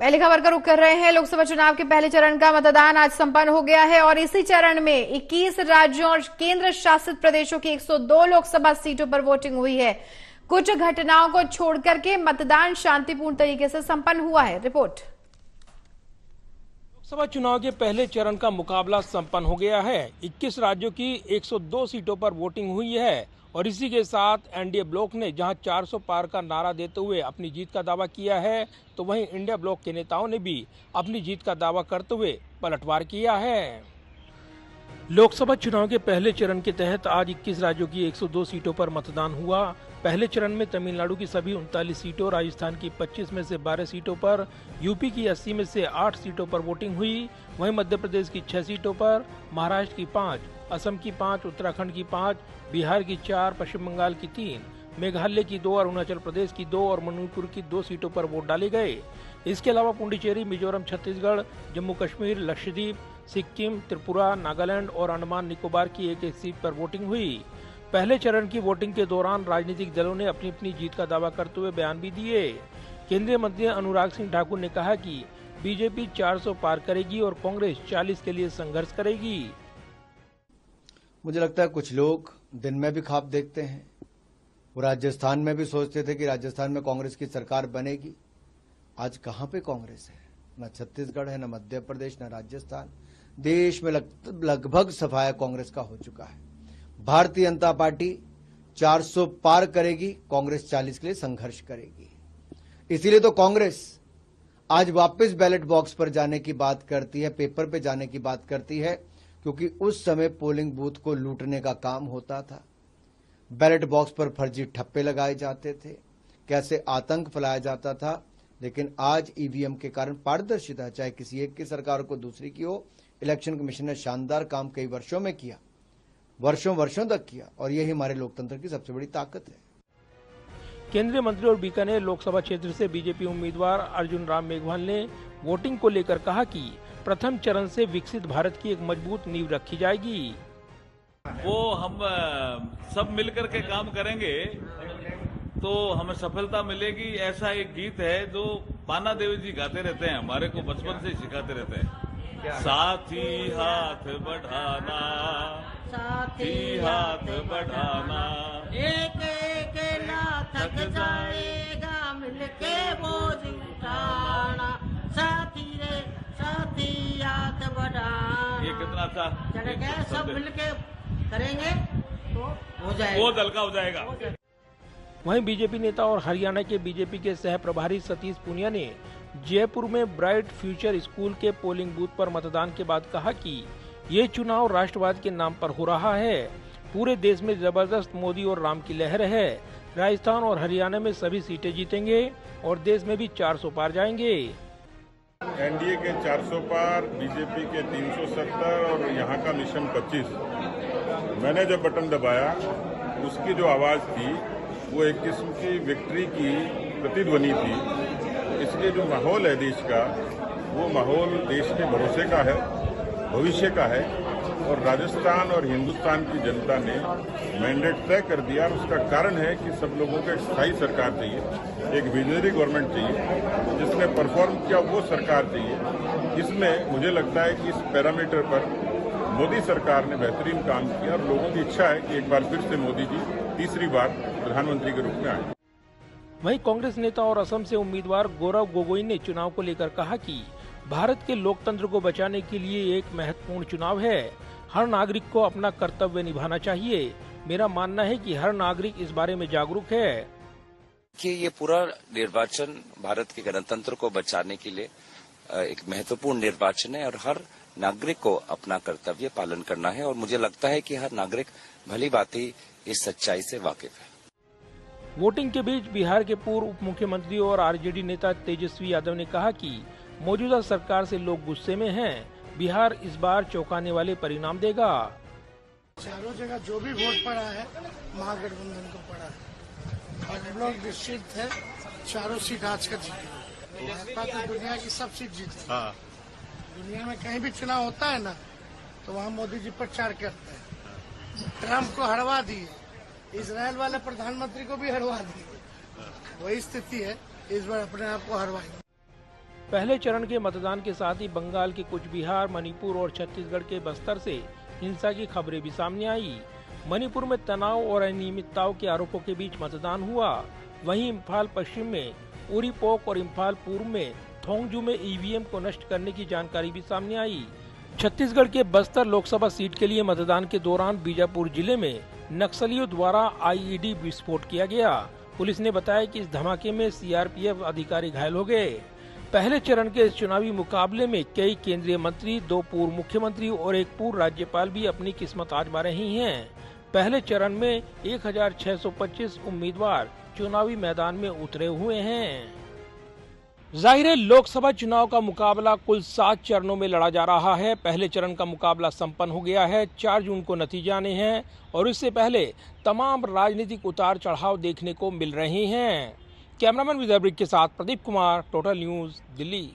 पहली खबर का रुख कर रहे हैं। लोकसभा चुनाव के पहले चरण का मतदान आज संपन्न हो गया है और इसी चरण में 21 राज्यों और केंद्र शासित प्रदेशों की 102 लोकसभा सीटों पर वोटिंग हुई है। कुछ घटनाओं को छोड़कर के मतदान शांतिपूर्ण तरीके से संपन्न हुआ है। रिपोर्ट। लोकसभा चुनाव के पहले चरण का मुकाबला संपन्न हो गया है। 21 राज्यों की 102 सीटों पर वोटिंग हुई है और इसी के साथ एनडीए ब्लॉक ने जहां 400 पार का नारा देते हुए अपनी जीत का दावा किया है, तो वहीं इंडिया ब्लॉक के नेताओं ने भी अपनी जीत का दावा करते हुए पलटवार किया है। लोकसभा चुनाव के पहले चरण के तहत आज 21 राज्यों की 102 सीटों पर मतदान हुआ। पहले चरण में तमिलनाडु की सभी 39 सीटों, राजस्थान की 25 में से 12 सीटों पर, यूपी की 80 में से 8 सीटों पर वोटिंग हुई। वहीं मध्य प्रदेश की 6 सीटों पर, महाराष्ट्र की 5, असम की 5, उत्तराखंड की 5, बिहार की 4, पश्चिम बंगाल की 3, मेघालय की 2, अरुणाचल प्रदेश की 2 और मणिपुर की 2 सीटों पर वोट डाले गए। इसके अलावा पुडुचेरी, मिजोरम, छत्तीसगढ़, जम्मू कश्मीर, लक्षद्वीप, सिक्किम, त्रिपुरा, नागालैंड और अंडमान निकोबार की एक सीट पर वोटिंग हुई। पहले चरण की वोटिंग के दौरान राजनीतिक दलों ने अपनी अपनी जीत का दावा करते हुए बयान भी दिए। केंद्रीय मंत्री अनुराग सिंह ठाकुर ने कहा कि बीजेपी 400 पार करेगी और कांग्रेस 40 के लिए संघर्ष करेगी। मुझे लगता है कुछ लोग दिन में भी ख्वाब देखते हैं। वो राजस्थान में भी सोचते थे कि राजस्थान में कांग्रेस की सरकार बनेगी। आज कहां पे कांग्रेस है? न छत्तीसगढ़ है, न मध्य प्रदेश, न राजस्थान। देश में लगभग सफाया कांग्रेस का हो चुका है। भारतीय जनता पार्टी 400 पार करेगी, कांग्रेस 40 के लिए संघर्ष करेगी। इसीलिए तो कांग्रेस आज वापस बैलेट बॉक्स पर जाने की बात करती है, पेपर पे जाने की बात करती है, क्योंकि उस समय पोलिंग बूथ को लूटने का काम होता था। बैलेट बॉक्स पर फर्जी ठप्पे लगाए जाते थे, कैसे आतंक फैलाया जाता था। लेकिन आज ईवीएम के कारण पारदर्शिता, चाहे किसी एक की सरकार को दूसरी की हो, इलेक्शन कमीशन ने शानदार काम कई वर्षों में किया, वर्षों तक किया, और यही हमारे लोकतंत्र की सबसे बड़ी ताकत है। केंद्रीय मंत्री और बीकानेर लोकसभा क्षेत्र से बीजेपी उम्मीदवार अर्जुन राम मेघवाल ने वोटिंग को लेकर कहा कि प्रथम चरण से विकसित भारत की एक मजबूत नींव रखी जाएगी। वो हम सब मिलकर के काम करेंगे तो हमें सफलता मिलेगी। ऐसा एक गीत है जो पाना देवी जी गाते रहते हैं, हमारे को बचपन से सिखाते रहते हैं। साथी हाथ बढ़ाना, साथी हाथ बढ़ाना, एक एक ना थक जाएगा, मिलके बोझ उठाना, साथी रे साथी हाथ बढ़ाना। ये कितना अच्छा, सब मिलके करेंगे तो हो जाएगा, बहुत हल्का हो जाएगा। वहीं बीजेपी नेता और हरियाणा के बीजेपी के सह प्रभारी सतीश पूनिया ने जयपुर में ब्राइट फ्यूचर स्कूल के पोलिंग बूथ पर मतदान के बाद कहा कि ये चुनाव राष्ट्रवाद के नाम पर हो रहा है। पूरे देश में जबरदस्त मोदी और राम की लहर है। राजस्थान और हरियाणा में सभी सीटें जीतेंगे और देश में भी 400 पार जाएंगे। एनडीए के 400 पार, बीजेपी के 370 और यहाँ का मिशन 25। मैंने जब बटन दबाया, उसकी जो आवाज थी वो एक किस्म की विक्ट्री की प्रतिध्वनि थी। इसलिए जो माहौल है देश का, वो माहौल देश के भरोसे का है, भविष्य का है। और राजस्थान और हिंदुस्तान की जनता ने मैंडेट तय कर दिया। उसका कारण है कि सब लोगों को एक स्थायी सरकार चाहिए, एक विजनरी गवर्नमेंट चाहिए, जिसने परफॉर्म किया वो सरकार चाहिए। इसमें मुझे लगता है कि इस पैरामीटर पर मोदी सरकार ने बेहतरीन काम किया और लोगों की इच्छा है कि एक बार फिर से मोदी जी तीसरी बार प्रधानमंत्री के रूप में आए। वहीं कांग्रेस नेता और असम से उम्मीदवार गौरव गोगोई ने चुनाव को लेकर कहा कि भारत के लोकतंत्र को बचाने के लिए एक महत्वपूर्ण चुनाव है। हर नागरिक को अपना कर्तव्य निभाना चाहिए। मेरा मानना है कि हर नागरिक इस बारे में जागरूक है कि ये पूरा निर्वाचन भारत के गणतंत्र को बचाने के लिए एक महत्वपूर्ण निर्वाचन है और हर नागरिक को अपना कर्तव्य पालन करना है। और मुझे लगता है कि हर नागरिक भली भांति इस सच्चाई से वाकिफ है। वोटिंग के बीच बिहार के पूर्व उप मुख्यमंत्री और आरजेडी नेता तेजस्वी यादव ने कहा कि मौजूदा सरकार से लोग गुस्से में हैं। बिहार इस बार चौंकाने वाले परिणाम देगा। चारों जगह जो भी वोट पड़ा है महागठबंधन को पड़ा है और हम लोग निश्चित है चारों सीट आज का जीतेंगे। भाजपा तो दुनिया की सब सीट जीती। दुनिया में कहीं भी चुनाव होता है ना, तो वहाँ मोदी जी प्रचार करते हैं। ट्रम्प को हरवा दिए, इजराइल वाले प्रधानमंत्री को भी हरवा दिए। वही स्थिति है, इस बार अपने आप को हरवाएंगे। पहले चरण के मतदान के साथ ही बंगाल के कुछ बिहार, मणिपुर और छत्तीसगढ़ के बस्तर से हिंसा की खबरें भी सामने आई। मणिपुर में तनाव और अनियमितताओं के आरोपों के बीच मतदान हुआ। वहीं इम्फाल पश्चिम में उरीपोक और इम्फाल पूर्व में थोंगजू में ईवीएम को नष्ट करने की जानकारी भी सामने आई। छत्तीसगढ़ के बस्तर लोकसभा सीट के लिए मतदान के दौरान बीजापुर जिले में नक्सलियों द्वारा आईईडी विस्फोट किया गया। पुलिस ने बताया कि इस धमाके में सीआरपीएफ अधिकारी घायल हो गए। पहले चरण के इस चुनावी मुकाबले में कई केंद्रीय मंत्री, 2 पूर्व मुख्यमंत्री और एक पूर्व राज्यपाल भी अपनी किस्मत आजमा रही हैं। पहले चरण में 1625 उम्मीदवार चुनावी मैदान में उतरे हुए हैं। जाहिर है लोकसभा चुनाव का मुकाबला कुल 7 चरणों में लड़ा जा रहा है। पहले चरण का मुकाबला संपन्न हो गया है। 4 जून को नतीजे आने हैं और इससे पहले तमाम राजनीतिक उतार चढ़ाव देखने को मिल रहे हैं। कैमरामैन विजय ब्रिक के साथ प्रदीप कुमार, टोटल न्यूज, दिल्ली।